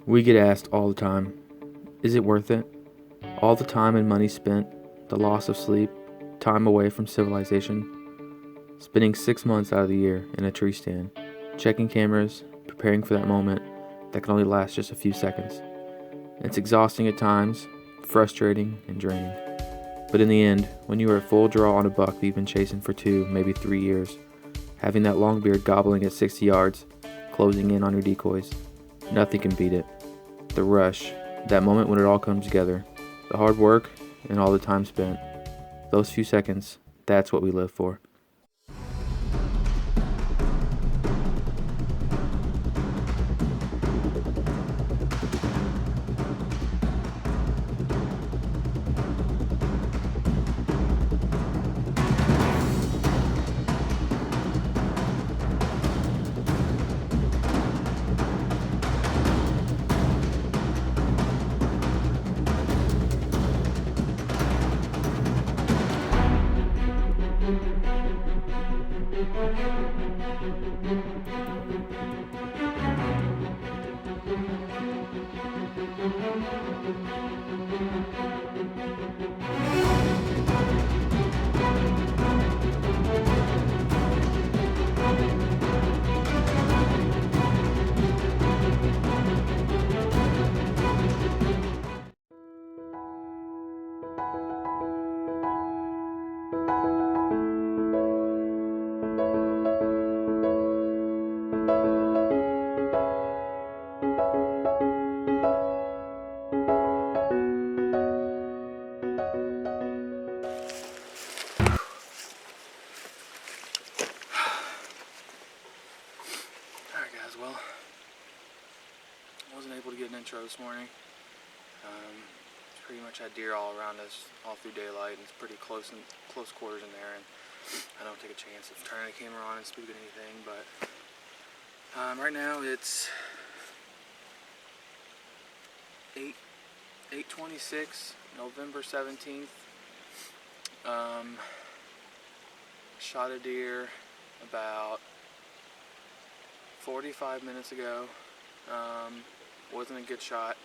We get asked all the time, is it worth it? All the time and money spent, the loss of sleep, time away from civilization, spending 6 months out of the year in a tree stand, checking cameras, preparing for that moment that can only last just a few seconds. It's exhausting at times, frustrating and draining. But in the end, when you are at full draw on a buck that you've been chasing for 2, maybe 3 years, having that long beard gobbling at 60 yards, closing in on your decoys, nothing can beat it. The rush, that moment when it all comes together, the hard work and all the time spent, those few seconds, that's what we live for. Alright guys, well, I wasn't able to get an intro this morning. Pretty much had deer all around us all through daylight, and it's pretty close quarters in there, and I don't take a chance of turning the camera on and spoofing anything, but right now it's 8:26, November 17th. Shot a deer about 45 minutes ago. Wasn't a good shot.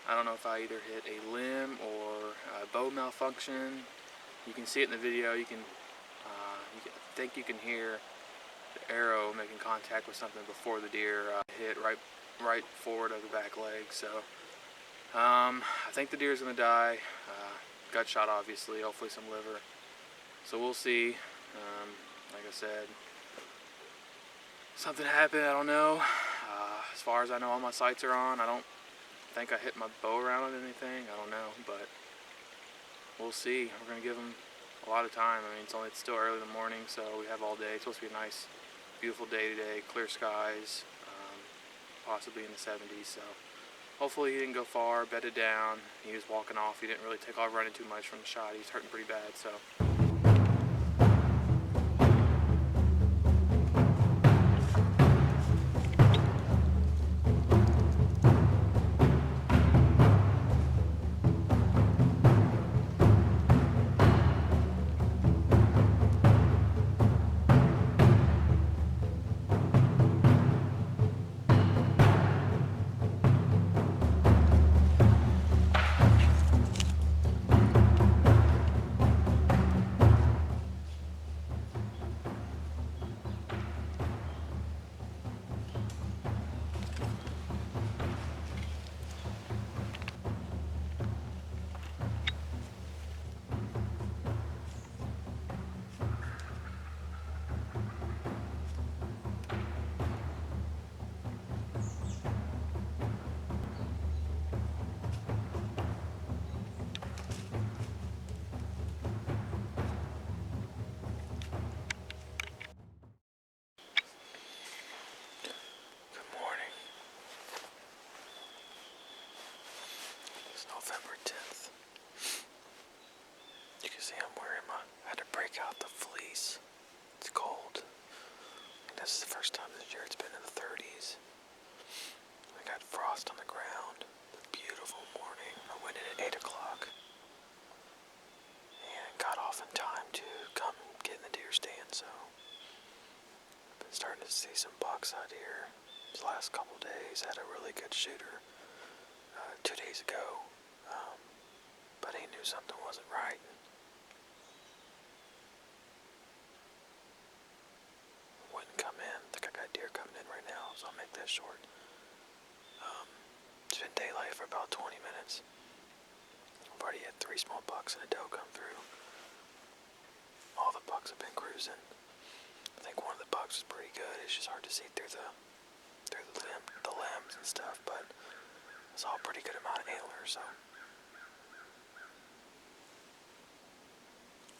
I don't know if I either hit a limb or a bow malfunction. You can see it in the video. I think you can hear the arrow making contact with something before the deer hit right forward of the back leg. So I think the deer's gonna die. Gut shot, obviously. Hopefully some liver. So we'll see. Like I said, something happened. I don't know. As far as I know, all my sights are on. I don't think I hit my bow around on anything. I don't know, but we'll see. We're gonna give them a lot of time. I mean, it's still early in the morning, so we have all day. It's supposed to be a nice, beautiful day today. Clear skies, possibly in the 70s. So hopefully he didn't go far. Bedded down. He was walking off. He didn't really take off running too much from the shot. He's hurting pretty bad. So. November 10th. You can see I'm wearing I had to break out the fleece. It's cold. And this is the first time this year it's been in the 30s. I got frost on the ground. Beautiful morning. I went in at 8 o'clock. And got off in time to come get in the deer stand, so I've been starting to see some bucks out here. These last couple days I had a really good shooter 2 days ago, but he knew something wasn't right. Wouldn't come in. I think I got deer coming in right now, so I'll make that short. It's been daylight for about 20 minutes. I've already had 3 small bucks and a doe come through. All the bucks have been cruising. I think one of the bucks was pretty good. It's just hard to see through the limbs and stuff, but it's all pretty good amount of antlers, so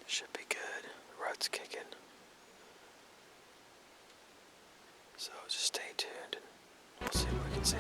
should be good. The rut's kicking. So just stay tuned and we'll see what we can see.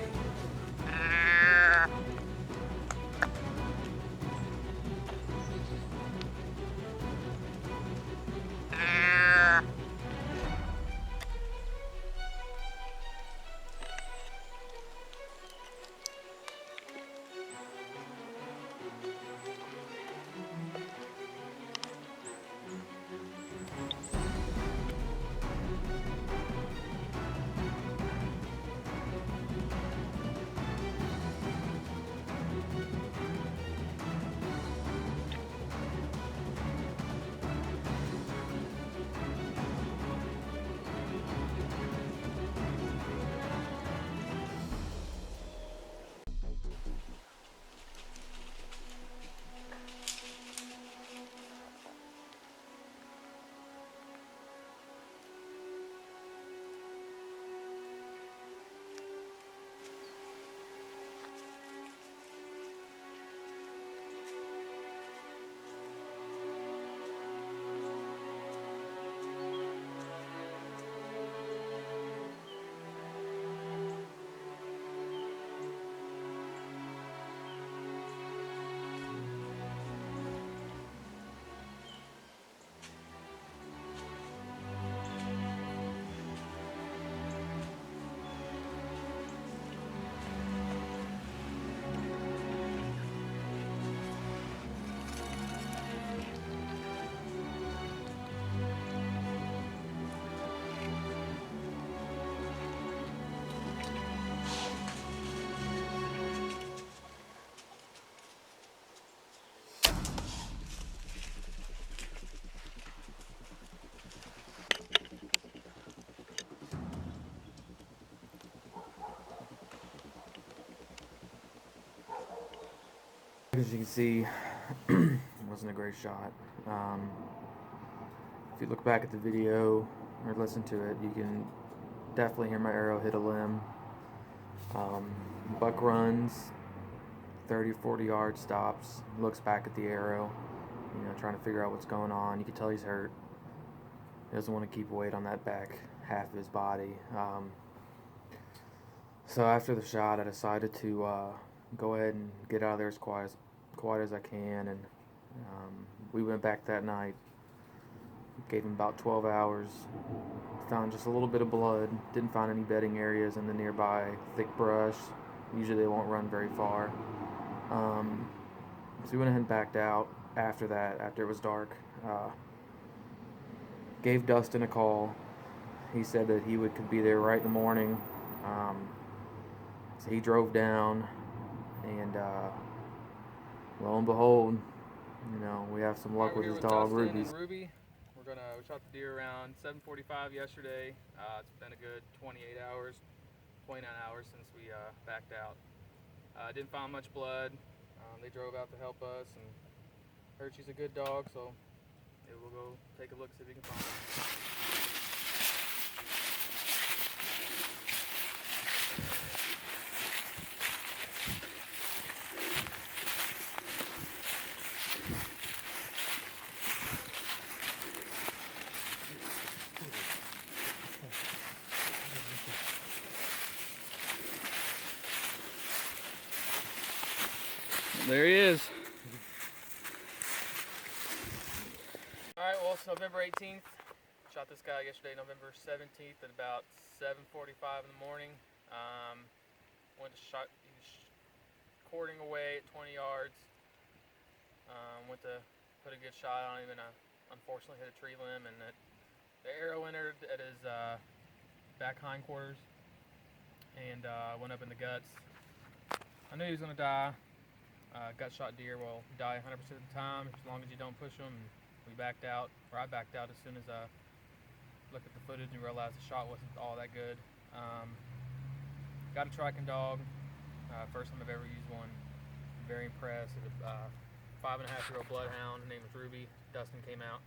As you can see, it wasn't a great shot. If you look back at the video or listen to it, you can definitely hear my arrow hit a limb. Buck runs 30-40 yards, stops, looks back at the arrow, trying to figure out what's going on. You can tell he's hurt. He doesn't want to keep weight on that back half of his body. So after the shot, I decided to go ahead and get out of there as quiet as I can, and we went back that night. Gave him about 12 hours. Found just a little bit of blood. Didn't find any bedding areas in the nearby thick brush. Usually they won't run very far. So we went ahead and backed out after that, after it was dark. Gave Dustin a call. He said that he could be there right in the morning. So he drove down, and lo and behold, we have some luck with his dog, Ruby. We shot the deer around 7:45 yesterday. It's been a good 29 hours since we backed out. Didn't find much blood. They drove out to help us, and heard she's a good dog, so we'll go take a look, see if we can find her. There he is. Alright, well, it's November 18th. Shot this guy yesterday, November 17th at about 7:45 in the morning. Went to shot, he was quartering away at 20 yards. Went to put a good shot on him, and unfortunately hit a tree limb, and the arrow entered at his back hindquarters. and went up in the guts. I knew he was going to die. Gut shot deer will die 100% of the time as long as you don't push them. And we backed out, or I backed out as soon as I looked at the footage and realized the shot wasn't all that good. Got a tracking dog. First time I've ever used one. Very impressed. It was a 5.5-year-old bloodhound. Her name was Ruby. Dustin came out,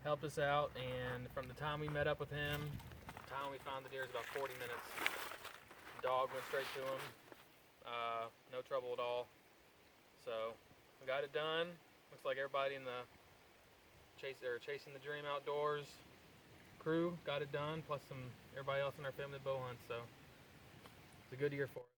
helped us out, and from the time we met up with him, the time we found the deer was about 40 minutes. The dog went straight to him. No trouble at all. So we got it done. Looks like everybody in the Chasing the Dream Outdoors crew got it done, plus everybody else in our family bow hunts. So it's a good year for us.